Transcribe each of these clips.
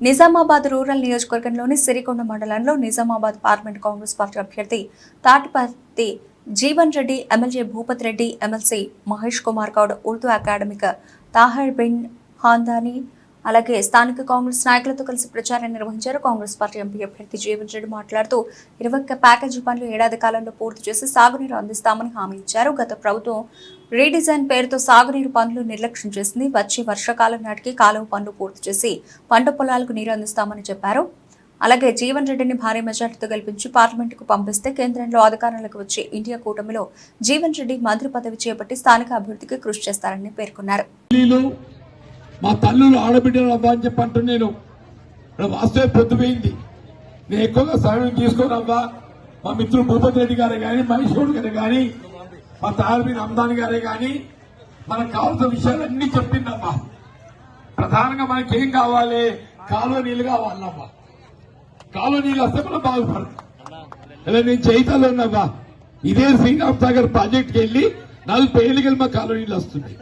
Nizamabad rural నియోజకవర్గంలోని సిరికొండ మండలంలో Nizamabad parliament Congress party అభ్యర్థి Tatiparthi Jeevan Reddy, MLA Bhupathi Reddy, MLC Mahesh Kumar Goud, Urdu academic Tahir bin Hamdani, అలాగే స్థానిక కాంగ్రెస్ నాయకులతో కలిసి ప్రచారం నిర్వహించారు. కాంగ్రెస్ పార్టీ ఎంపీ అభ్యర్థి జీవన్ రెడ్డి మాట్లాడుతూ 21 ప్యాకేజీ పనులు ఏడాది కాలంలో పూర్తి చేసి సాగునీరు అందిస్తామని హామీ ఇచ్చారు. గత ప్రభుత్వం రీడిజైన్ పేరుతో సాగునీరు పనులు నిర్లక్ష్యం చేసింది. వచ్చే వర్షాకాలం నాటికి కాలువ పనులు పూర్తి చేసి పంట పొలాలకు నీరు అందిస్తామని చెప్పారు. అలాగే జీవన్ రెడ్డిని భారీ మెజార్టీతో గెలిపించి పార్లమెంటుకు పంపిస్తే కేంద్రంలో అధికారంలోకి వచ్చే ఇండియా కూటమిలో జీవన్ రెడ్డి మంత్రి పదవి చేపట్టి స్థానిక అభివృద్ధికి కృషి చేస్తారని పేర్కొన్నారు. మా తల్లులు ఆడబిడ్డలు అవ్వా అని చెప్పి అంటూ నేను వాస్తవం పొద్దుపోయింది. నేను ఎక్కువగా సమయం తీసుకోనవ్వా. మా మిత్రుడు భూపతి రెడ్డి గారే కానీ, మహేష్ గౌడ్ గారే కానీ, మా తాల్బీన్ అమ్దాని గారే కానీ మనకు కావాల్సిన విషయాలన్నీ చెప్పిందమ్మా. ప్రధానంగా మనకి ఏం కావాలి? కాలువ నీళ్లు కావాలమ్మా. కాలువ నీళ్ళు వస్తే మనం బాగుపడతాం. ఇలా నేను చైతన్యంలో ఉన్నవా, ఇదే శ్రీరామ్ సాగర్ ప్రాజెక్ట్కి వెళ్ళి 40 ఏళ్ళకి మా కాలువ నీళ్ళు వస్తుంది.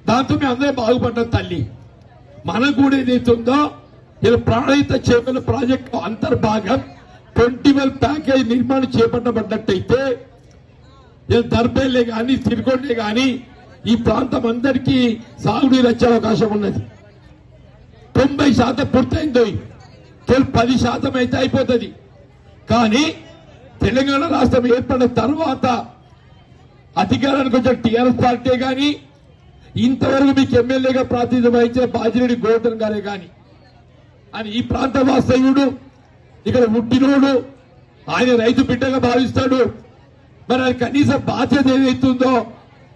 దాంతో మేము అందరూ బాగుపడ్డాం తల్లి. మనకు కూడా ఏదైతుందో ఇలా ప్రాణహిత చేపల ప్రాజెక్టు అంతర్భాగం 21 ప్యాకేజ్ నిర్మాణం చేపట్టబడ్డట్టయితే దర్బేలే గాని, సిరికొండే గాని ఈ ప్రాంతం అందరికీ సాగునీరు వచ్చే అవకాశం ఉన్నది. 90% పూర్తయిందో, 10% అయితే అయిపోతుంది. కానీ తెలంగాణ రాష్ట్రం ఏర్పడిన తర్వాత అధికారానికి వచ్చిన టీఆర్ఎస్ పార్టీ గాని, ఇంతవరకు మీకు ఎమ్మెల్యేగా ప్రాతినిధ్యం వహించిన బాజిరెడ్డి గోవర్ధన్ గారే గాని, అని ఈ ప్రాంత వాస్తవ్యుడు, ఇక్కడ పుట్టినోడు, ఆయన రైతు బిడ్డగా భావిస్తాడు. మరి ఆయన కనీస బాధ్యత ఏదైతుందో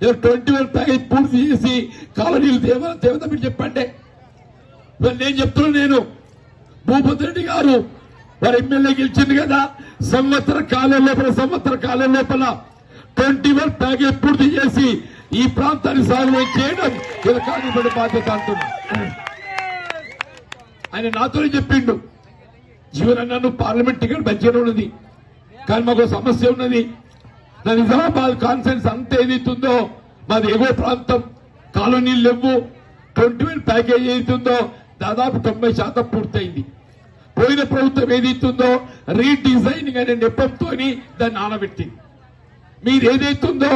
21 ప్యాకేజ్ పూర్తి చేసి కాలనీలు దేవత మీరు చెప్పండి. నేను చెప్తున్నాను, నేను భూపతి రెడ్డి గారు వారు ఎమ్మెల్యే గెలిచింది కదా, సంవత్సర కాలం లోపల 21 ప్యాకేజ్ పూర్తి చేసి ఈ ప్రాంతాన్ని సాగు చేయడం ఇలా కానిపడే బాధ్యత అంటున్నా. ఆయన నాతోనే చెప్పిండు, జీవనన్న నువ్వు పార్లమెంట్ టికెట్ మంచిగా ఉన్నది, కానీ మాకు సమస్య ఉన్నది. నా నిజామాబాద్ కాన్ఫరెన్స్ అంతా ఏదైతుందో మాది ఎగువ ప్రాంతం, కాలనీలు లేవు. 21 ప్యాకేజ్ ఏదైతుందో దాదాపు 90% పూర్తయింది. పోయిన ప్రభుత్వం ఏదైతుందో రీడిజైనింగ్ అనే నెపంతో దాన్ని ఆనబెట్టింది. మీరు ఏదైతుందో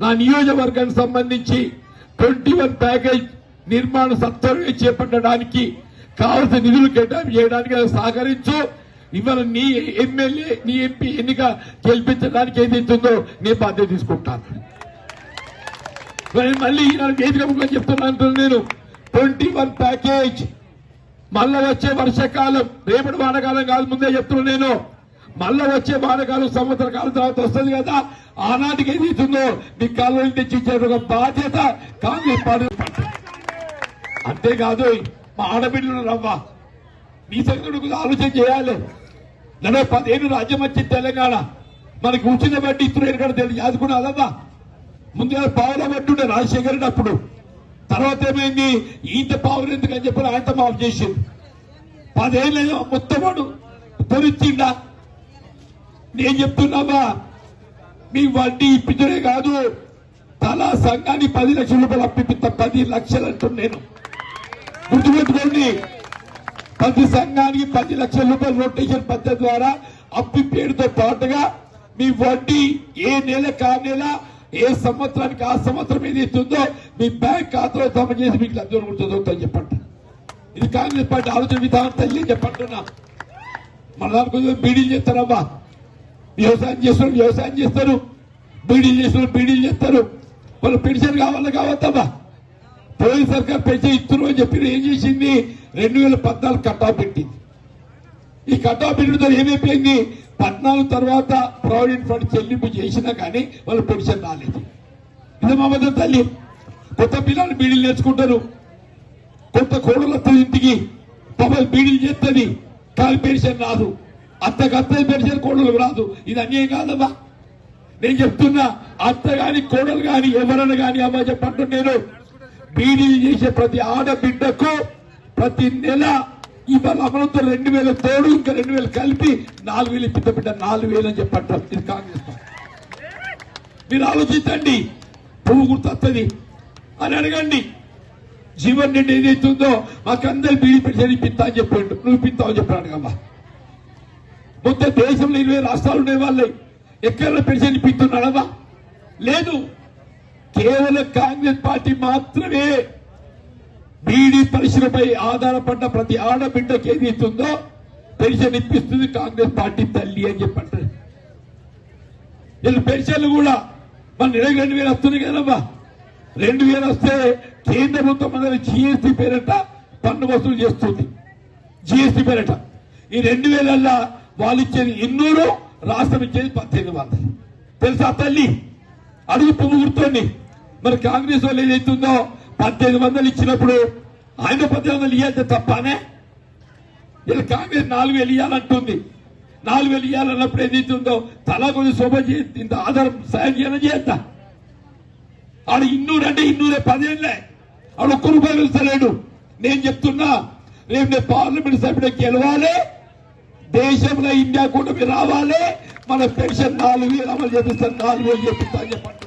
నా నియోజకవర్గానికి సంబంధించి 21 ప్యాకేజ్ నిర్మాణం సత్వరంగా చేపట్టడానికి కావలసిన నిధులు కేటాయింపు చేయడానికి సహకరించు. ఇవాళ నీ ఎమ్మెల్యే, నీ ఎంపీ ఎన్నిక గెలిపించడానికి ఏదైతుందో నేను బాధ్యత తీసుకుంటాను. మళ్ళీ ఈనాడు వేదికగా చెప్తున్నాను నేను, 21 ప్యాకేజ్ మళ్ళా వచ్చే వర్షాకాలం, రేపటి వానకాలం కాదు, ముందే చెప్తున్నాను నేను. మళ్ళా వచ్చే వానకాలం సంవత్సర కాలం తర్వాత వస్తుంది కదా, ఆనాటికి ఏదైతుందో మీ కాలంలో తెచ్చిచ్చే ఒక బాధ్యత కాంగ్రెస్ పార్టీ. అంతేకాదు మా ఆడబిడ్డలు రవ్వ నీ సంగతి ఆలోచన చేయాలి. 10 ఏళ్ళు రాజ్యం వచ్చింది తెలంగాణ, మనకి ఉచిత బట్టి ఇస్తున్నారు కదా తెలియదు, యాదుకున్నాదమ్మా. ముందుగా పావుల బట్టి ఉండే రాజశేఖర్ రెడ్డి అప్పుడు, తర్వాత ఏమైంది ఈత పావులు ఎందుకు అని చెప్పి ఆయనతో మాఫ్ చేసింది. 10 ఏళ్ళు మొత్తం వాడు పొరిచిండా. నేను చెప్తున్నావా, మీ వడ్డీ ఇప్పించడే కాదు, తలా సంఘాన్ని 10 లక్షల రూపాయలు అప్పిస్తా. 10 లక్షలు అంటున్నా నేను, గుర్తుపెట్టుకోండి. ప్రతి సంఘానికి 10 లక్షల రూపాయలు రొటేషన్ పద్ధతి ద్వారా అప్పి పేరుతో పాటుగా మీ వడ్డీ ఏ నెల కా నెల, ఏ సంవత్సరానికి ఆ సంవత్సరం ఏదైతుందో మీ బ్యాంక్ ఖాతాలో జమ చేసి మీకు లబ్ధి చదువుతాను చెప్పండి. ఇది కాంగ్రెస్ పార్టీ ఆలోచన విధానం తల్లి చెప్పంటున్నా. మన దానికి బీడీలు చేస్తారమ్మా, వ్యవసాయం చేస్తారు, బీడీలు చేస్తారు. వాళ్ళు పెన్షన్ కావద్దమ్మా. పోయిన సర్కార్ పెన్షన్ ఇస్తున్నారు అని చెప్పి ఏం చేసింది, 2014 కట్టా పెట్టింది. ఈ కట్టా పెట్టడంతో ఏమైపోయింది, 14 తర్వాత ప్రావిడెంట్ ఫండ్ చెల్లింపు చేసినా కానీ వాళ్ళు పెన్షన్ రాలేదు. ఇది మా మధ్య తల్లి. కొత్త పిల్లలు బీడీలు నేర్చుకుంటారు, కొత్త కోడలు వస్తుంది ఇంటికి, పాపలు బీడీలు చేస్తుంది, కానీ పెన్షన్ రాదు. అత్తకి పెన్షన్, కోడలకు రాదు. ఇది అన్యాయం కాదమ్మా. నేను చెప్తున్నా, అత్త గాని కోడలు గాని ఎవరైనా గాని అమ్మా చెప్పంటు, నేను బీడీలు చేసే ప్రతి ఆడబిడ్డకు ప్రతి నెల ఇవాళ అమలుతో 2000 తోడు ఇంకా 2000 కలిపి 4000 ఇప్పిత బిడ్డ 4000 అని చెప్పంటారు. ఇది కాంగ్రెస్ పార్టీ. మీరు ఆలోచించండి, పువ్వు గుర్తొస్తుంది అని అడగండి. జీవన్ రెడ్డి ఏదైతుందో మాకందరు బీడీ పెన్షన్ ఇప్పిస్తా అని చెప్పాడు. నువ్వు ఇప్పిస్తావు అని చెప్పాడు కదా. మొత్తం దేశంలో 20 రాష్ట్రాలు ఉండే వాళ్ళే ఎక్కడ పెన్షన్ ఇప్పిస్తున్నాడమ్మా? లేదు. కేవలం కాంగ్రెస్ పార్టీ మాత్రమే బీడీ పరిశ్రమపై ఆధారపడ్డ ప్రతి ఆడబిడ్డకి ఏదైతుందో పెన్షన్ ఇప్పిస్తుంది కాంగ్రెస్ పార్టీ తల్లి అని చెప్పంటారు. వీళ్ళు పెన్షన్లు కూడా మన 2,000 వస్తున్నాయి కదమ్మా. 2,000 వస్తే కేంద్ర ప్రభుత్వం మన జీఎస్టీ పేరట పన్ను వసూలు చేస్తుంది. జీఎస్టీ పేరట ఈ 2,000 వాళ్ళు ఇచ్చేది 200, రాష్ట్రం ఇచ్చేది 1,800. తెలుసా తల్లి? అడుగు పువ్వు గుర్తోండి. మరి కాంగ్రెస్ వాళ్ళు ఏదైతుందో 1,800 ఇచ్చినప్పుడు ఆయన 1,800 ఇవ్వాలంటే తప్పనే? ఇలా కాంగ్రెస్ 4,000 ఇవ్వాలంటుంది. 4,000 ఇవ్వాలన్నప్పుడు ఏదైతుందో తలా కొంచెం శోభ ఇంత ఆధారం సాయం చేయాలని చేస్తా. ఆడు 200 అంటే 200 10 ఆడు ఒక్క రూపాయలు ఇస్తలేడు. నేను చెప్తున్నా, రేపు నేను పార్లమెంట్ సభ్యుడు గెలవాలి, దేశంలో ఇండియా కూడా రావాలి, మన పెన్షన్ 4,000 అమలు చేపిస్తాను, 4,000 చెప్పిస్తా అని చెప్పండి.